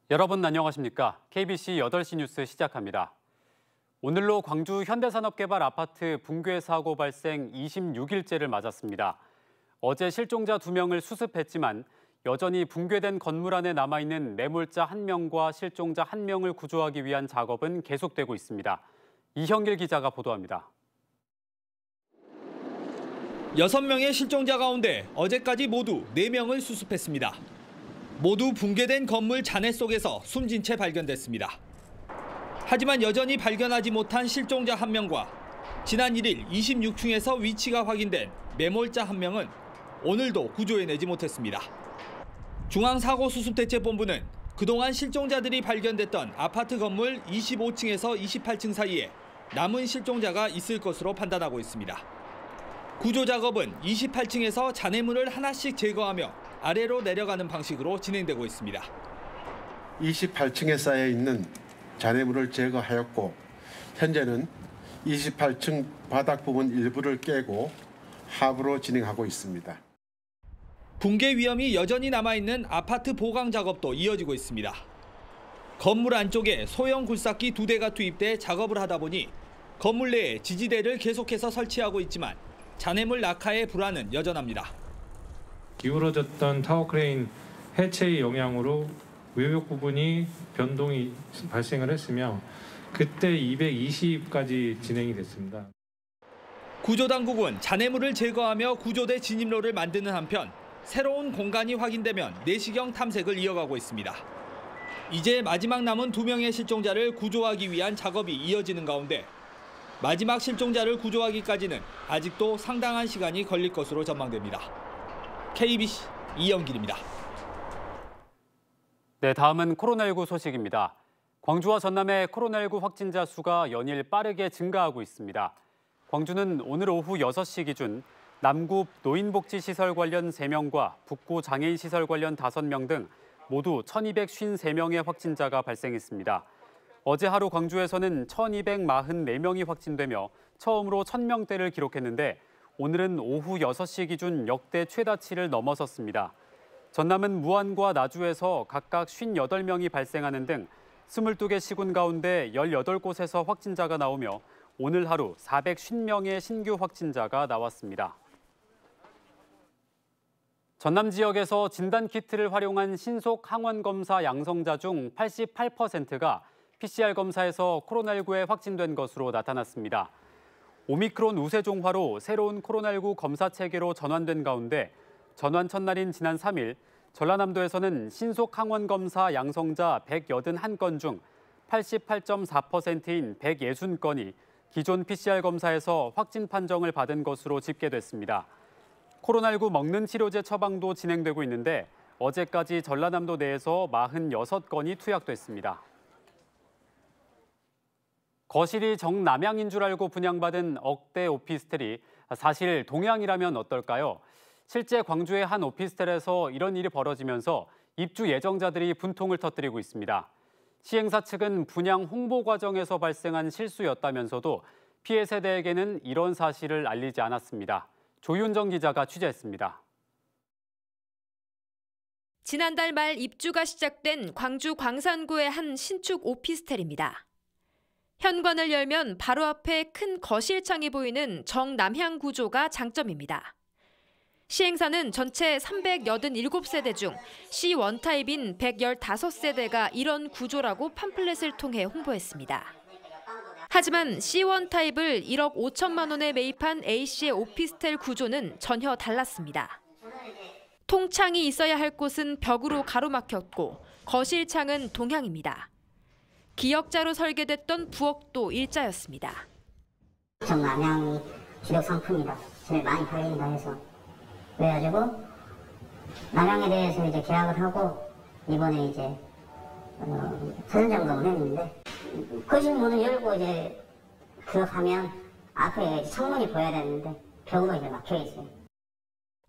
여러분 안녕하십니까? KBC 8시 뉴스 시작합니다. 오늘로 광주 현대산업개발 아파트 붕괴 사고 발생 26일째를 맞았습니다. 어제 실종자 2명을 수습했지만 여전히 붕괴된 건물 안에 남아있는 매몰자 1명과 실종자 1명을 구조하기 위한 작업은 계속되고 있습니다. 이형길 기자가 보도합니다. 6명의 실종자 가운데 어제까지 모두 4명을 수습했습니다. 모두 붕괴된 건물 잔해 속에서 숨진 채 발견됐습니다. 하지만 여전히 발견하지 못한 실종자 1명과 지난 1일 26층에서 위치가 확인된 매몰자 1명은 오늘도 구조해내지 못했습니다. 중앙사고수습대책본부는 그동안 실종자들이 발견됐던 아파트 건물 25층에서 28층 사이에 남은 실종자가 있을 것으로 판단하고 있습니다. 구조 작업은 28층에서 잔해물을 하나씩 제거하며 아래로 내려가는 방식으로 진행되고 있습니다. 28층에 쌓여 있는 잔해물을 제거하였고 현재는 28층 바닥 부분 일부를 깨고 하부로 진행하고 있습니다. 붕괴 위험이 여전히 남아있는 아파트 보강 작업도 이어지고 있습니다. 건물 안쪽에 소형 굴삭기 2대가 투입돼 작업을 하다 보니 건물 내에 지지대를 계속해서 설치하고 있지만 잔해물 낙하의 불안은 여전합니다. 기울어졌던 타워 크레인 해체의 영향으로 외벽 부분이 변동이 발생을 했으며 그때 220까지 진행이 됐습니다. 구조당국은 잔해물을 제거하며 구조대 진입로를 만드는 한편 새로운 공간이 확인되면 내시경 탐색을 이어가고 있습니다. 이제 마지막 남은 2명의 실종자를 구조하기 위한 작업이 이어지는 가운데 마지막 실종자를 구조하기까지는 아직도 상당한 시간이 걸릴 것으로 전망됩니다. KBC 이영길입니다. 네, 다음은 코로나19 소식입니다. 광주와 전남의 코로나19 확진자 수가 연일 빠르게 증가하고 있습니다. 광주는 오늘 오후 6시 기준 남구 노인복지시설 관련 3명과 북구 장애인시설 관련 5명 등 모두 1,253명의 확진자가 발생했습니다. 어제 하루 광주에서는 1,244명이 확진되며 처음으로 1,000명대를 기록했는데 오늘은 오후 6시 기준 역대 최다치를 넘어섰습니다. 전남은 무안과 나주에서 각각 58명이 발생하는 등 22개 시군 가운데 18곳에서 확진자가 나오며 오늘 하루 450명의 신규 확진자가 나왔습니다. 전남 지역에서 진단키트를 활용한 신속 항원검사 양성자 중 88%가 PCR 검사에서 코로나19에 확진된 것으로 나타났습니다. 오미크론 우세종화로 새로운 코로나19 검사 체계로 전환된 가운데 전환 첫날인 지난 3일 전라남도에서는 신속 항원검사 양성자 181건 중 88.4%인 160건이 기존 PCR 검사에서 확진 판정을 받은 것으로 집계됐습니다. 코로나19 먹는 치료제 처방도 진행되고 있는데 어제까지 전라남도 내에서 46건이 투약됐습니다. 거실이 정남향인 줄 알고 분양받은 억대 오피스텔이 사실 동향이라면 어떨까요? 실제 광주의 한 오피스텔에서 이런 일이 벌어지면서 입주 예정자들이 분통을 터뜨리고 있습니다. 시행사 측은 분양 홍보 과정에서 발생한 실수였다면서도 피해 세대에게는 이런 사실을 알리지 않았습니다. 조윤정 기자가 취재했습니다. 지난달 말 입주가 시작된 광주 광산구의 한 신축 오피스텔입니다. 현관을 열면 바로 앞에 큰 거실창이 보이는 정남향 구조가 장점입니다. 시행사는 전체 387세대 중 C1 타입인 115세대가 이런 구조라고 팜플렛을 통해 홍보했습니다. 하지만 C1 타입을 1억 5천만 원에 매입한 A씨의 오피스텔 구조는 전혀 달랐습니다. 통창이 있어야 할 곳은 벽으로 가로막혔고 거실창은 동향입니다. 기역자로 설계됐던 부엌도 일자였습니다. 정남향이 주력 상품이다. 제일 많이 팔린다 해서 그래가지고 남향에 대해서 이제 계약을 하고 이번에 이제 사전 점검을 했는데 거실 문을 열고 이제 들어가면 앞에 창문이 보여야 되는데 벽으로 이제 막혀 있어요.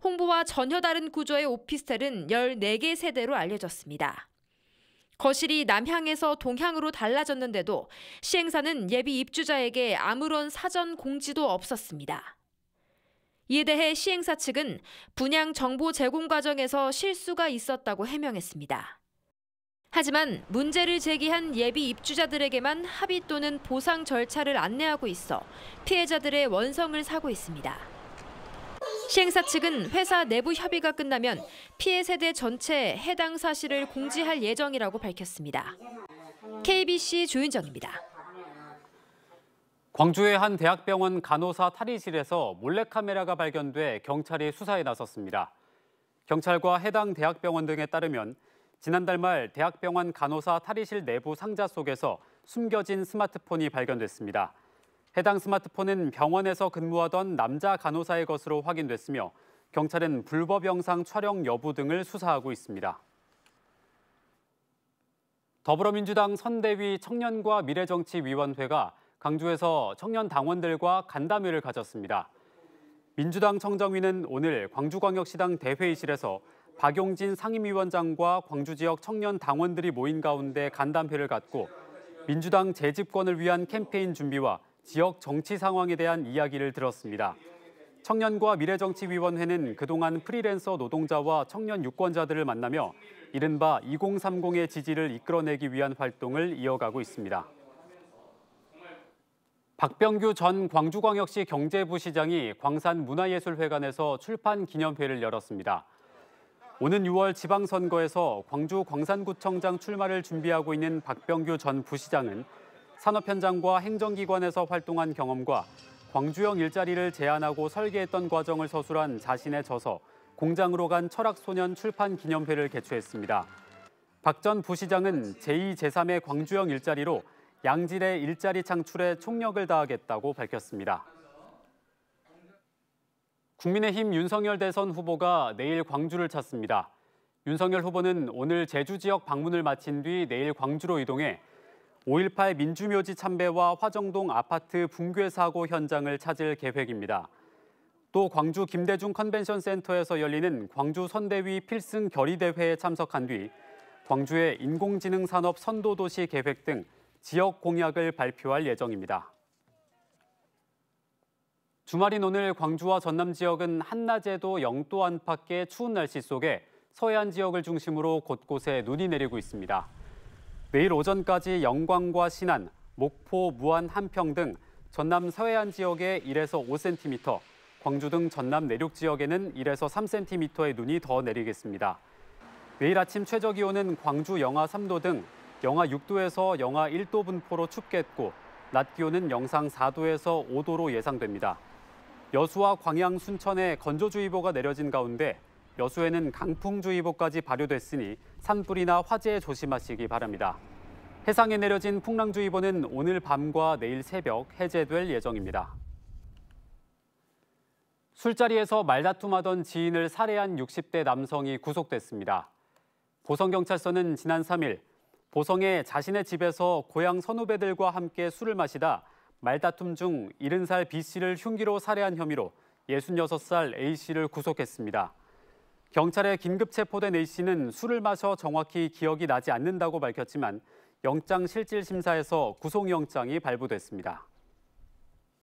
홍보와 전혀 다른 구조의 오피스텔은 14개 세대로 알려졌습니다. 거실이 남향에서 동향으로 달라졌는데도 시행사는 예비 입주자에게 아무런 사전 공지도 없었습니다. 이에 대해 시행사 측은 분양 정보 제공 과정에서 실수가 있었다고 해명했습니다. 하지만 문제를 제기한 예비 입주자들에게만 합의 또는 보상 절차를 안내하고 있어 피해자들의 원성을 사고 있습니다. 시행사 측은 회사 내부 협의가 끝나면 피해 세대 전체에 해당 사실을 공지할 예정이라고 밝혔습니다. KBC 조윤정입니다. 광주의 한 대학병원 간호사 탈의실에서 몰래카메라가 발견돼 경찰이 수사에 나섰습니다. 경찰과 해당 대학병원 등에 따르면 지난달 말 대학병원 간호사 탈의실 내부 상자 속에서 숨겨진 스마트폰이 발견됐습니다. 해당 스마트폰은 병원에서 근무하던 남자 간호사의 것으로 확인됐으며 경찰은 불법 영상 촬영 여부 등을 수사하고 있습니다. 더불어민주당 선대위 청년과 미래정치위원회가 강주에서 청년 당원들과 간담회를 가졌습니다. 민주당 청정위는 오늘 광주광역시당 대회의실에서 박용진 상임위원장과 광주 지역 청년 당원들이 모인 가운데 간담회를 갖고 민주당 재집권을 위한 캠페인 준비와 지역 정치 상황에 대한 이야기를 들었습니다. 청년과 미래정치위원회는 그동안 프리랜서 노동자와 청년 유권자들을 만나며 이른바 2030의 지지를 이끌어내기 위한 활동을 이어가고 있습니다. 박병규 전 광주광역시 경제부시장이 광산문화예술회관에서 출판 기념회를 열었습니다. 오는 6월 지방선거에서 광주 광산구청장 출마를 준비하고 있는 박병규 전 부시장은 산업 현장과 행정기관에서 활동한 경험과 광주형 일자리를 제안하고 설계했던 과정을 서술한 자신의 저서 공장으로 간 철학소년 출판 기념회를 개최했습니다. 박 전 부시장은 제2, 제3의 광주형 일자리로 양질의 일자리 창출에 총력을 다하겠다고 밝혔습니다. 국민의힘 윤석열 대선 후보가 내일 광주를 찾습니다. 윤석열 후보는 오늘 제주 지역 방문을 마친 뒤 내일 광주로 이동해 5.18 민주묘지 참배와 화정동 아파트 붕괴 사고 현장을 찾을 계획입니다. 또 광주 김대중 컨벤션 센터에서 열리는 광주 선대위 필승 결의대회에 참석한 뒤 광주의 인공지능 산업 선도도시 계획 등 지역 공약을 발표할 예정입니다. 주말인 오늘 광주와 전남 지역은 한낮에도 0도 안팎의 추운 날씨 속에 서해안 지역을 중심으로 곳곳에 눈이 내리고 있습니다. 내일 오전까지 영광과 신안, 목포, 무안, 한평 등 전남 서해안 지역에 1에서 5cm, 광주 등 전남 내륙 지역에는 1에서 3cm의 눈이 더 내리겠습니다. 내일 아침 최저 기온은 광주 영하 3도 등 영하 6도에서 영하 1도 분포로 춥겠고 낮 기온은 영상 4도에서 5도로 예상됩니다. 여수와 광양, 순천에 건조주의보가 내려진 가운데 여수에는 강풍주의보까지 발효됐으니 산불이나 화재에 조심하시기 바랍니다. 해상에 내려진 풍랑주의보는 오늘 밤과 내일 새벽 해제될 예정입니다. 술자리에서 말다툼하던 지인을 살해한 60대 남성이 구속됐습니다. 보성경찰서는 지난 3일 보성에 자신의 집에서 고향 선후배들과 함께 술을 마시다 말다툼 중 70살 B씨를 흉기로 살해한 혐의로 66살 A씨를 구속했습니다. 경찰에 긴급 체포된 A씨는 술을 마셔 정확히 기억이 나지 않는다고 밝혔지만 영장실질심사에서 구속영장이 발부됐습니다.